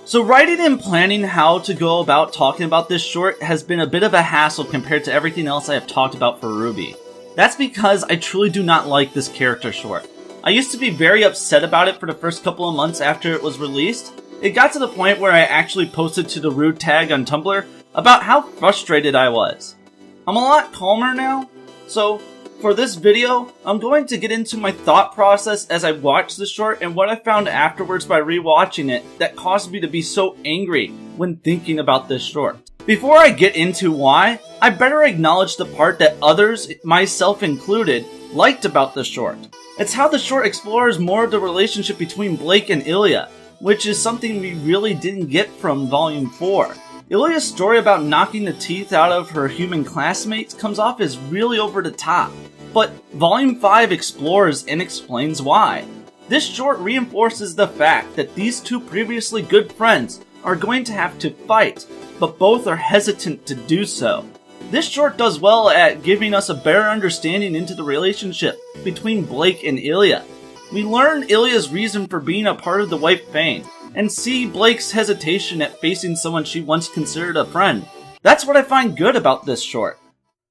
So writing and planning how to go about talking about this short has been a bit of a hassle compared to everything else I have talked about for RWBY. That's because I truly do not like this character short. I used to be very upset about it for the first couple of months after it was released. It got to the point where I actually posted to the RWBY tag on Tumblr about how frustrated I was. I'm a lot calmer now, so for this video, I'm going to get into my thought process as I watched the short and what I found afterwards by rewatching it that caused me to be so angry when thinking about this short. Before I get into why, I better acknowledge the part that others, myself included, liked about the short. It's how the short explores more of the relationship between Blake and Ilya, which is something we really didn't get from Volume 4. Ilya's story about knocking the teeth out of her human classmates comes off as really over the top, but Volume 5 explores and explains why. This short reinforces the fact that these two previously good friends are going to have to fight, but both are hesitant to do so. This short does well at giving us a better understanding into the relationship between Blake and Ilya. We learn Ilya's reason for being a part of the White Fang, and see Blake's hesitation at facing someone she once considered a friend. That's what I find good about this short.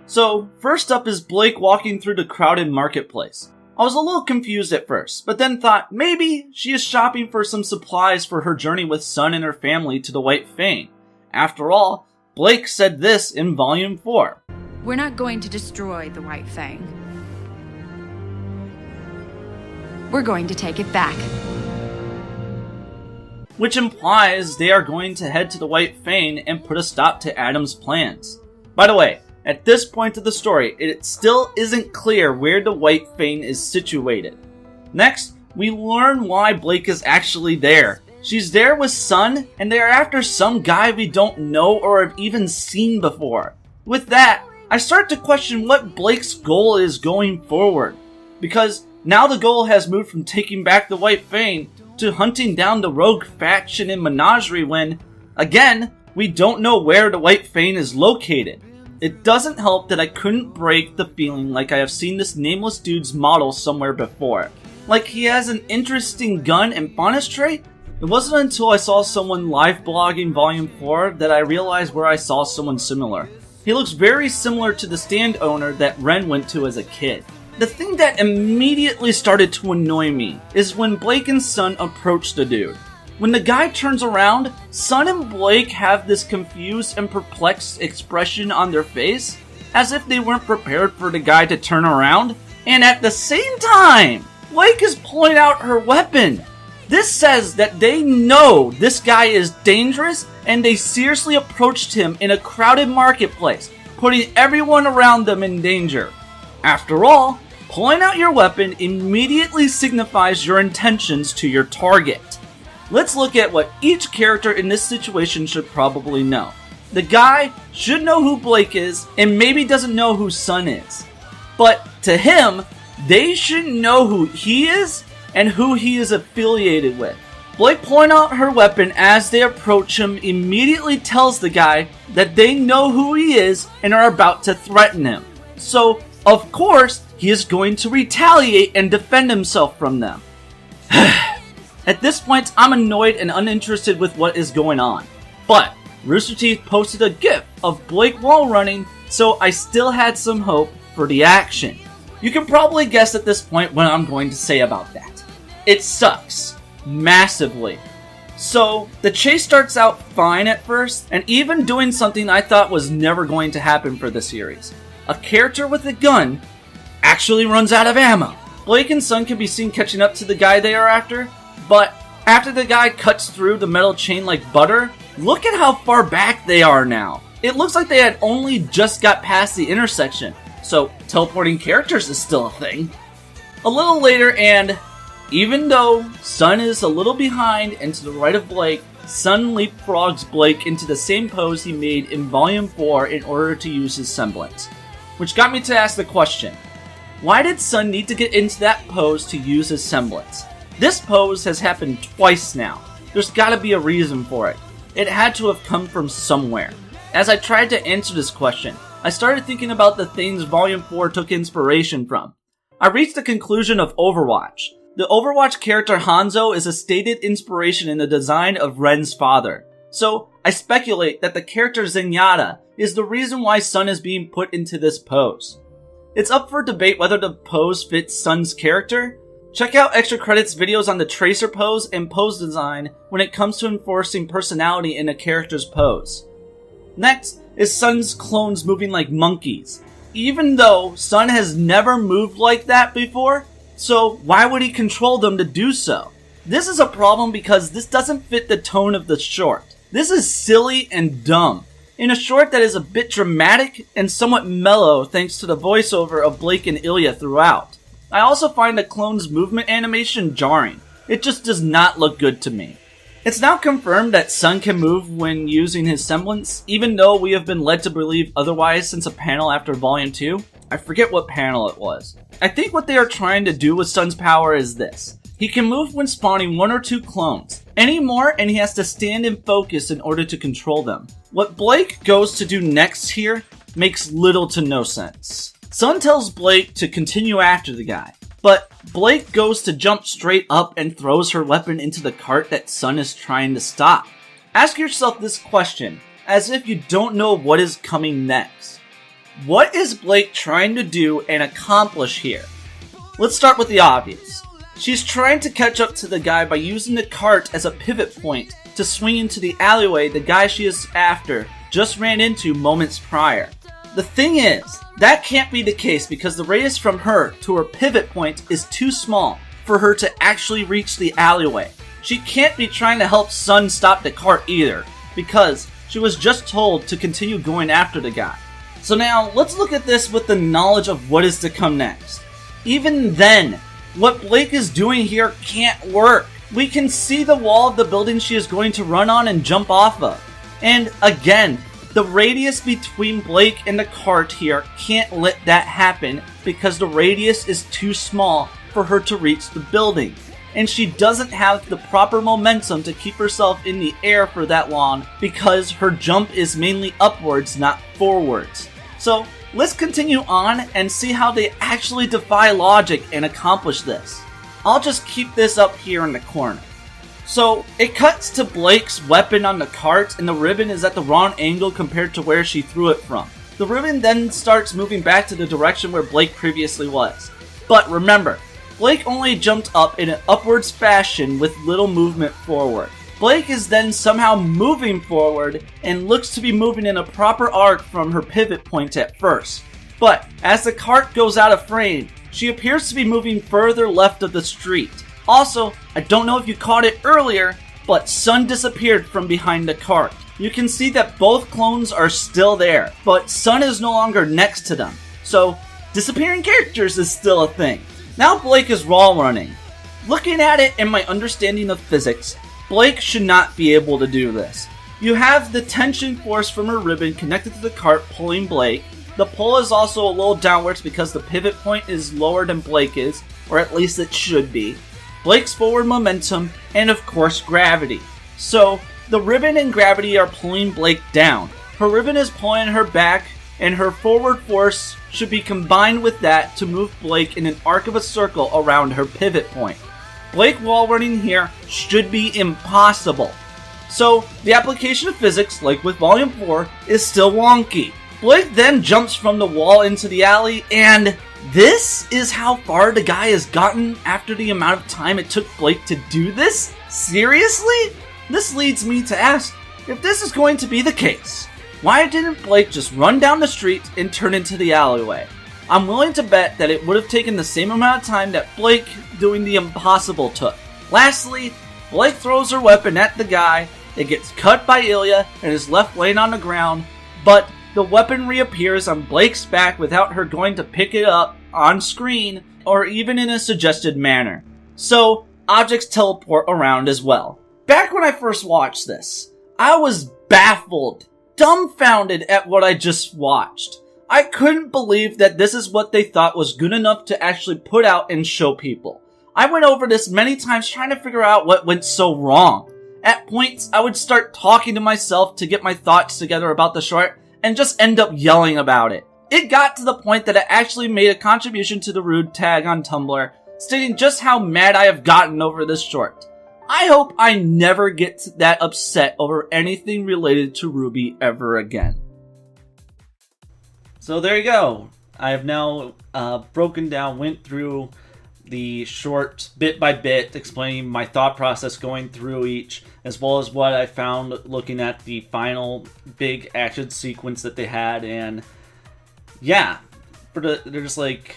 So, first up is Blake walking through the crowded marketplace. I was a little confused at first, but then thought maybe she is shopping for some supplies for her journey with Sun and her family to the White Fang. After all, Blake said this in Volume 4. We're not going to destroy the White Fang. We're going to take it back. Which implies they are going to head to the White Fang and put a stop to Adam's plans. By the way, at this point of the story, it still isn't clear where the White Fang is situated. Next, we learn why Blake is actually there. She's there with Sun, and they are after some guy we don't know or have even seen before. With that, I start to question what Blake's goal is going forward. Because now the goal has moved from taking back the White Fang to hunting down the rogue faction in Menagerie when, again, we don't know where the White Fang is located. It doesn't help that I couldn't break the feeling like I have seen this nameless dude's model somewhere before. Like he has an interesting gun and fondness trait? It wasn't until I saw someone live blogging Volume 4 that I realized where I saw someone similar. He looks very similar to the stand owner that Ren went to as a kid. The thing that immediately started to annoy me is when Blake and Sun approach the dude. When the guy turns around, Sun and Blake have this confused and perplexed expression on their face, as if they weren't prepared for the guy to turn around, and at the same time, Blake is pulling out her weapon. This says that they know this guy is dangerous and they seriously approached him in a crowded marketplace, putting everyone around them in danger. After all, pulling out your weapon immediately signifies your intentions to your target. Let's look at what each character in this situation should probably know. The guy should know who Blake is and maybe doesn't know who Sun is. But to him, they should know who he is and who he is affiliated with. Blake pulling out her weapon as they approach him immediately tells the guy that they know who he is and are about to threaten him. So, of course, he is going to retaliate and defend himself from them. At this point, I'm annoyed and uninterested with what is going on. But Rooster Teeth posted a gif of Blake wall running, so I still had some hope for the action. You can probably guess at this point what I'm going to say about that. It sucks. Massively. So, the chase starts out fine at first, and even doing something I thought was never going to happen for the series. A character with a gun actually runs out of ammo. Blake and Sun can be seen catching up to the guy they are after, but after the guy cuts through the metal chain like butter, look at how far back they are now. It looks like they had only just got past the intersection, so teleporting characters is still a thing. A little later, and even though Sun is a little behind and to the right of Blake, Sun leapfrogs Blake into the same pose he made in Volume 4 in order to use his semblance. Which got me to ask the question, why did Sun need to get into that pose to use his semblance? This pose has happened twice now. There's gotta be a reason for it. It had to have come from somewhere. As I tried to answer this question, I started thinking about the things Volume 4 took inspiration from. I reached the conclusion of Overwatch. The Overwatch character Hanzo is a stated inspiration in the design of Ren's father. So, I speculate that the character Zenyatta is the reason why Sun is being put into this pose. It's up for debate whether the pose fits Sun's character. Check out ExtraCredits videos on the tracer pose and pose design when it comes to enforcing personality in a character's pose. Next is Sun's clones moving like monkeys. Even though Sun has never moved like that before, so why would he control them to do so? This is a problem because this doesn't fit the tone of the short. This is silly and dumb, in a short that is a bit dramatic and somewhat mellow thanks to the voiceover of Blake and Ilya throughout. I also find the clone's movement animation jarring. It just does not look good to me. It's now confirmed that Sun can move when using his semblance, even though we have been led to believe otherwise since a panel after Volume 2. I forget what panel it was. I think what they are trying to do with Sun's power is this. He can move when spawning 1 or 2 clones. Any more and he has to stand and focus in order to control them. What Blake goes to do next here makes little to no sense. Sun tells Blake to continue after the guy, but Blake goes to jump straight up and throws her weapon into the cart that Sun is trying to stop. Ask yourself this question, as if you don't know what is coming next. What is Blake trying to do and accomplish here? Let's start with the obvious. She's trying to catch up to the guy by using the cart as a pivot point to swing into the alleyway the guy she is after just ran into moments prior. The thing is, that can't be the case because the radius from her to her pivot point is too small for her to actually reach the alleyway. She can't be trying to help Sun stop the cart either, because she was just told to continue going after the guy. So now, let's look at this with the knowledge of what is to come next. Even then, what Blake is doing here can't work. We can see the wall of the building she is going to run on and jump off of. And again, the radius between Blake and the cart here can't let that happen because the radius is too small for her to reach the building. And she doesn't have the proper momentum to keep herself in the air for that long because her jump is mainly upwards, not forwards. So let's continue on and see how they actually defy logic and accomplish this. I'll just keep this up here in the corner. So, it cuts to Blake's weapon on the cart and the ribbon is at the wrong angle compared to where she threw it from. The ribbon then starts moving back to the direction where Blake previously was. But remember, Blake only jumped up in an upwards fashion with little movement forward. Blake is then somehow moving forward and looks to be moving in a proper arc from her pivot point at first. But as the cart goes out of frame, she appears to be moving further left of the street. Also, I don't know if you caught it earlier, but Sun disappeared from behind the cart. You can see that both clones are still there, but Sun is no longer next to them. So, disappearing characters is still a thing. Now Blake is wall running. Looking at it and my understanding of physics, Blake should not be able to do this. You have the tension force from her ribbon connected to the cart pulling Blake. The pull is also a little downwards because the pivot point is lower than Blake is, or at least it should be. Blake's forward momentum, and of course gravity. So, the ribbon and gravity are pulling Blake down. Her ribbon is pulling her back, and her forward force should be combined with that to move Blake in an arc of a circle around her pivot point. Blake wall running here should be impossible. So, the application of physics, like with Volume 4, is still wonky. Blake then jumps from the wall into the alley, and this is how far the guy has gotten after the amount of time it took Blake to do this? Seriously? This leads me to ask, if this is going to be the case, why didn't Blake just run down the street and turn into the alleyway? I'm willing to bet that it would have taken the same amount of time that Blake doing the impossible took. Lastly, Blake throws her weapon at the guy, it gets cut by Ilya and is left laying on the ground, but the weapon reappears on Blake's back without her going to pick it up on screen or even in a suggested manner. So, objects teleport around as well. Back when I first watched this, I was baffled, dumbfounded at what I just watched. I couldn't believe that this is what they thought was good enough to actually put out and show people. I went over this many times trying to figure out what went so wrong. At points, I would start talking to myself to get my thoughts together about the short, and just end up yelling about it. It got to the point that I actually made a contribution to the Rude tag on Tumblr, stating just how mad I have gotten over this short. I hope I never get that upset over anything related to RWBY ever again. So there you go. I have now went through the short bit by bit, explaining my thought process going through each, as well as what I found looking at the final big action sequence that they had. And yeah, there's like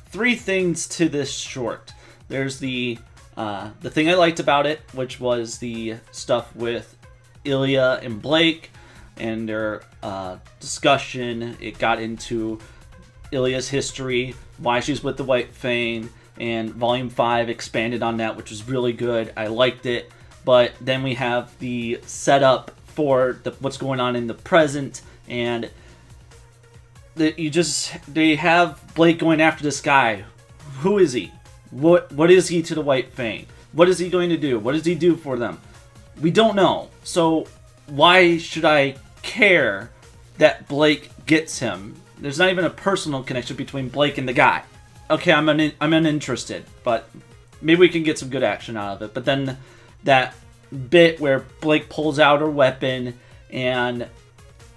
3 things to this short. There's the thing I liked about it, which was the stuff with Ilya and Blake and their discussion. It got into Ilya's history, why she's with the White Fang, and Volume 5 expanded on that, which was really good. I liked it. But then we have the setup for what's going on in the present, and they have Blake going after this guy. Who is he? What is he to the White Fang? What is he going to do? What does he do for them? We don't know. So why should I care that Blake gets him? There's not even a personal connection between Blake and the guy. Okay, I'm uninterested, but maybe we can get some good action out of it. But then that bit where Blake pulls out her weapon and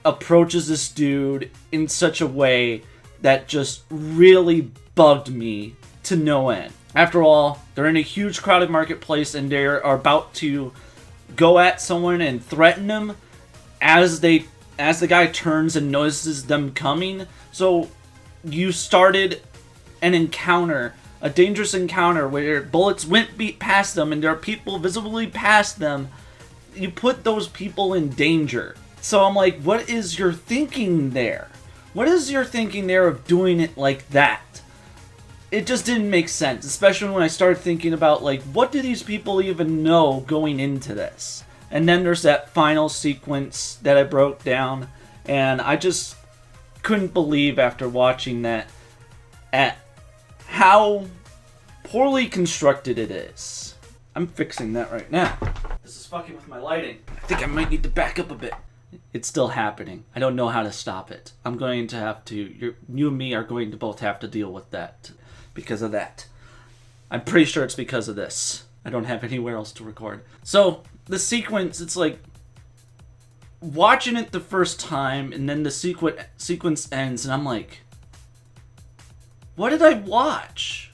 approaches this dude in such a way that just really bugged me to no end. After all, they're in a huge crowded marketplace and they are about to go at someone and threaten them as the guy turns and notices them coming. So you started an encounter, a dangerous encounter where bullets went past them and there are people visibly past them. You put those people in danger. So I'm like, what is your thinking there? What is your thinking there of doing it like that? It just didn't make sense, especially when I started thinking about, like, what do these people even know going into this? And then there's that final sequence that I broke down, and I just couldn't believe after watching that at how poorly constructed it is. I'm fixing that right now. This is fucking with my lighting. I think I might need to back up a bit. It's still happening. I don't know how to stop it. I'm going to have to, you and me are going to both have to deal with that because of that. I'm pretty sure it's because of this. I don't have anywhere else to record. So, the sequence, it's like, watching it the first time, and then the sequence ends, and I'm like, what did I watch?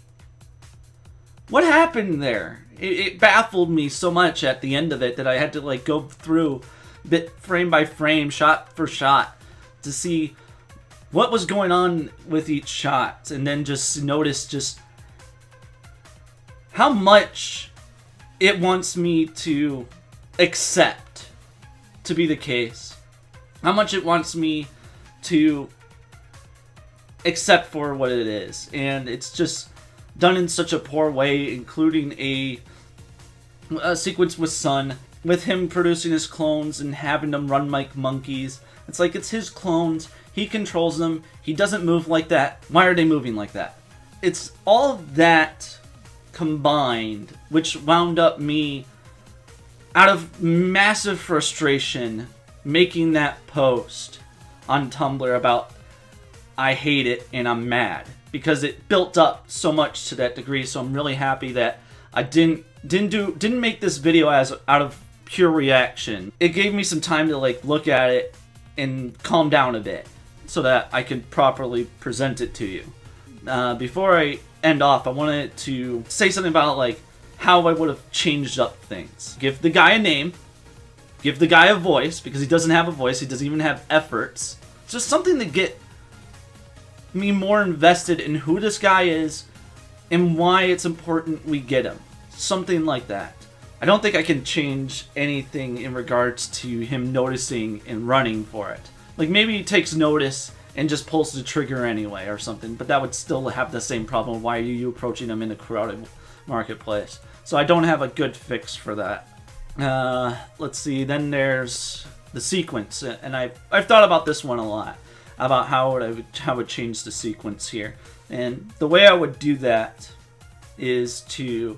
What happened there? It baffled me so much at the end of it that I had to like go through bit frame by frame, shot for shot, to see what was going on with each shot, and then just notice just how much it wants me to accept to be the case. How much it wants me to accept for what it is. And it's just done in such a poor way, including a sequence with Sun, with him producing his clones and having them run like monkeys. It's like, it's his clones, he controls them, he doesn't move like that. Why are they moving like that? It's all of that combined, which wound up me, out of massive frustration, making that post on Tumblr about I hate it and I'm mad, because it built up so much to that degree. So I'm really happy that I didn't make this video as out of pure reaction. It gave me some time to like look at it and calm down a bit so that I can properly present it to you. Before I end off, I wanted to say something about like how I would have changed up things. Give the guy a name, give the guy a voice, because he doesn't have a voice, he doesn't even have efforts. It's just something to get me more invested in who this guy is and why it's important we get him. Something like that. I don't think I can change anything in regards to him noticing and running for it. Like, maybe he takes notice and just pulls the trigger anyway or something, but that would still have the same problem. Why are you approaching him in a crowded marketplace? So I don't have a good fix for that. Let's see, then there's the sequence, and I've thought about this one a lot, about how I would change the sequence here. And the way I would do that is to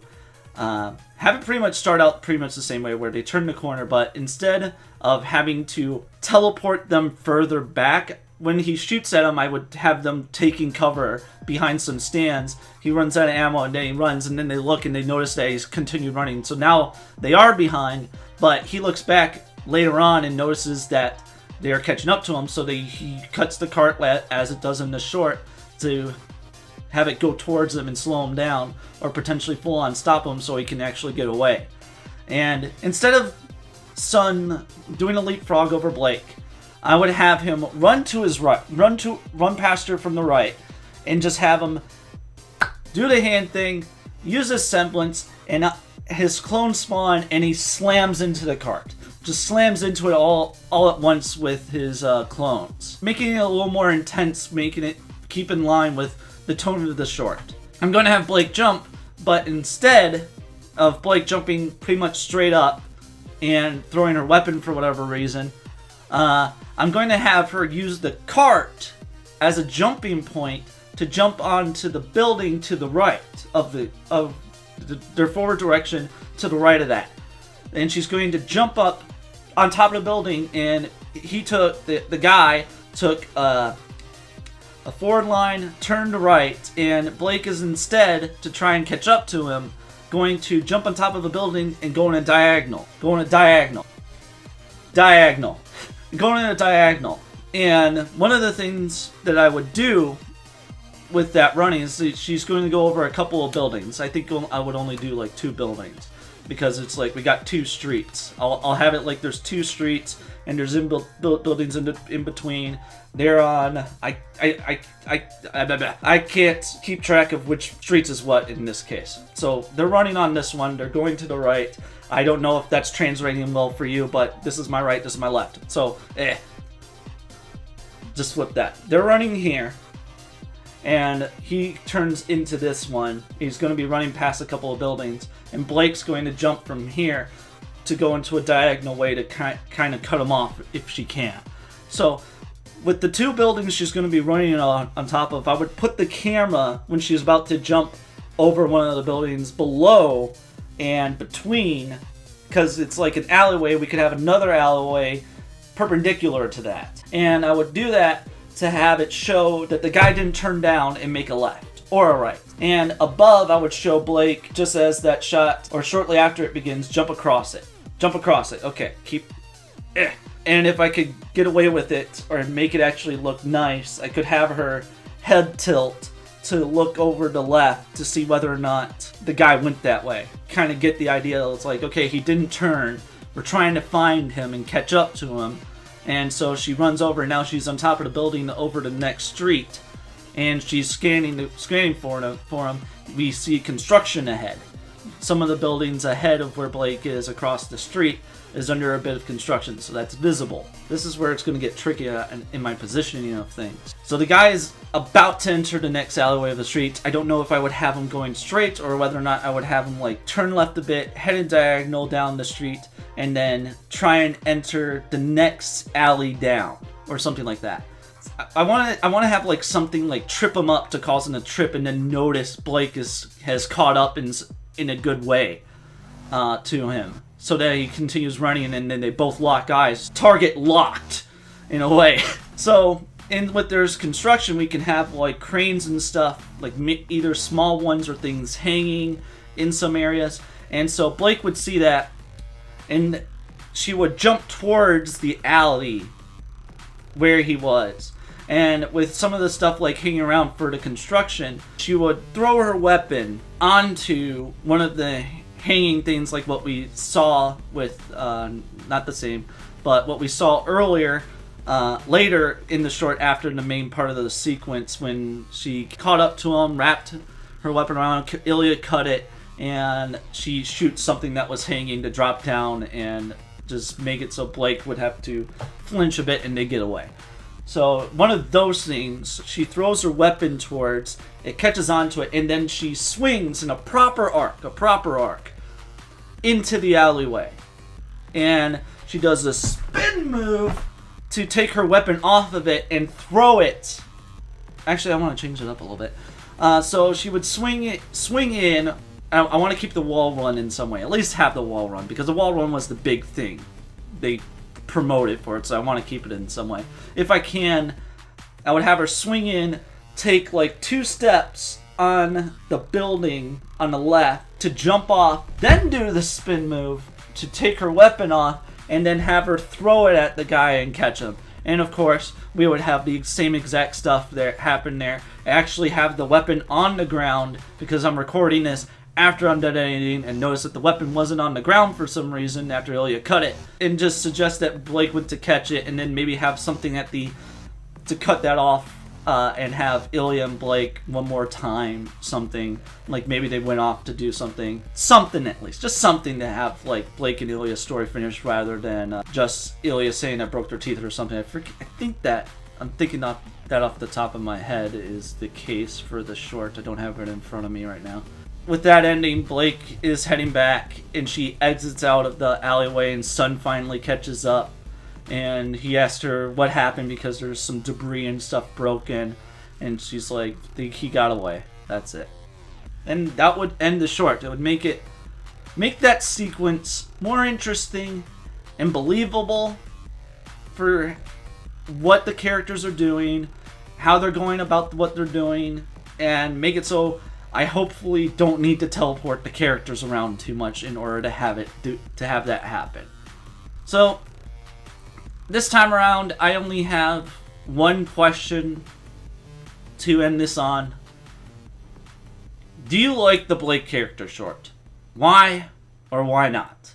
have it pretty much start out pretty much the same way, where they turn the corner, but instead of having to teleport them further back, when he shoots at him, I would have them taking cover behind some stands. He runs out of ammo, and then he runs, and then they look and they notice that he's continued running. So now they are behind, but he looks back later on and notices that they are catching up to him. So he cuts the cart, as it does in the short, to have it go towards him and slow him down, or potentially full on stop him so he can actually get away. And instead of Sun doing a leapfrog over Blake, I would have him run to his right, run past her from the right, and just have him do the hand thing, use his semblance, and his clone spawn, and he slams into the cart. Just slams into it all at once with his clones, making it a little more intense, making it keep in line with the tone of the short. I'm going to have Blake jump, but instead of Blake jumping pretty much straight up and throwing her weapon for whatever reason, I'm going to have her use the cart as a jumping point to jump onto the building to the right of their forward direction, to the right of that. And she's going to jump up on top of the building, and the guy took a forward line, turned to right, and Blake is instead, to try and catch up to him, going to jump on top of a building and go in a diagonal. Going in a diagonal. And one of the things that I would do with that running is that she's going to go over a couple of buildings. I think I would only do like 2 buildings, because it's like we got 2 streets. I'll have it like there's 2 streets and there's buildings in between. They're on. I can't keep track of which streets is what in this case. So they're running on this one. They're going to the right. I don't know if that's translating well for you, but this is my right, this is my left. So, just flip that. They're running here, and he turns into this one. He's going to be running past a couple of buildings, and Blake's going to jump from here to go into a diagonal way to kind of cut him off if she can. So, with the 2 buildings she's going to be running on top of, I would put the camera when she's about to jump over one of the buildings below and between, because it's like an alleyway. We could have another alleyway perpendicular to that, and I would do that to have it show that the guy didn't turn down and make a left or a right. And above, I would show Blake, just as that shot, or shortly after it begins, jump across it. Okay, and if I could get away with it or make it actually look nice, I could have her head tilt to look over the left to see whether or not the guy went that way. Kind of get the idea. It's like, okay, he didn't turn. We're trying to find him and catch up to him. And so she runs over, and now she's on top of the building over the next street, and she's scanning for him. We see construction ahead. Some of the buildings ahead of where Blake is across the street is under a bit of construction, so that's visible. This is where it's going to get tricky in my positioning of things. So the guy is about to enter the next alleyway of the street. I don't know if I would have him going straight, or whether or not I would have him like turn left a bit, head in diagonal down the street, and then try and enter the next alley down, or something like that. I want to have like something like trip him up to cause him a trip, and then notice Blake has caught up in a good way to him, so that he continues running, and then they both lock eyes. Target locked, in a way. So, with there's construction, we can have like cranes and stuff, like either small ones or things hanging in some areas. And so Blake would see that, and she would jump towards the alley where he was. And with some of the stuff like hanging around for the construction, she would throw her weapon onto one of the hanging things, like what we saw with, not the same, but what we saw earlier, later in the short after the main part of the sequence, when she caught up to him, wrapped her weapon around, Ilya cut it, and she shoots something that was hanging to drop down and just make it so Blake would have to flinch a bit and they get away. So one of those things, she throws her weapon towards, it catches onto it, and then she swings in a proper arc into the alleyway. And she does a spin move to take her weapon off of it and throw it. Actually, I want to change it up a little bit. So she would swing in. I want to keep the wall run in some way, at least have the wall run, because the wall run was the big thing they promoted for it, so I want to keep it in some way. If I can, I would have her swing in, take like 2 steps on the building on the left to jump off, then do the spin move to take her weapon off, and then have her throw it at the guy and catch him. And of course, we would have the same exact stuff there happen there. I actually have the weapon on the ground because I'm recording this after I'm detonating and notice that the weapon wasn't on the ground for some reason after Ilya cut it. And just suggest that Blake went to catch it and then maybe have something at the to cut that off and have Ilya and Blake one more time, something. Like maybe they went off to do something. Something at least. Just something to have like Blake and Ilya's story finished rather than just Ilya saying I broke their teeth or something. I think that, I'm thinking off the top of my head is the case for the short. I don't have it in front of me right now. With that ending, Blake is heading back and she exits out of the alleyway and Sun finally catches up. And he asked her what happened because there's some debris and stuff broken. And she's like, he got away. That's it. And that would end the short. It would make that sequence more interesting and believable for what the characters are doing, how they're going about what they're doing, and make it so I hopefully don't need to teleport the characters around too much in order to have that happen. So this time around, I only have one question to end this on. Do you like the Blake character short? Why or why not?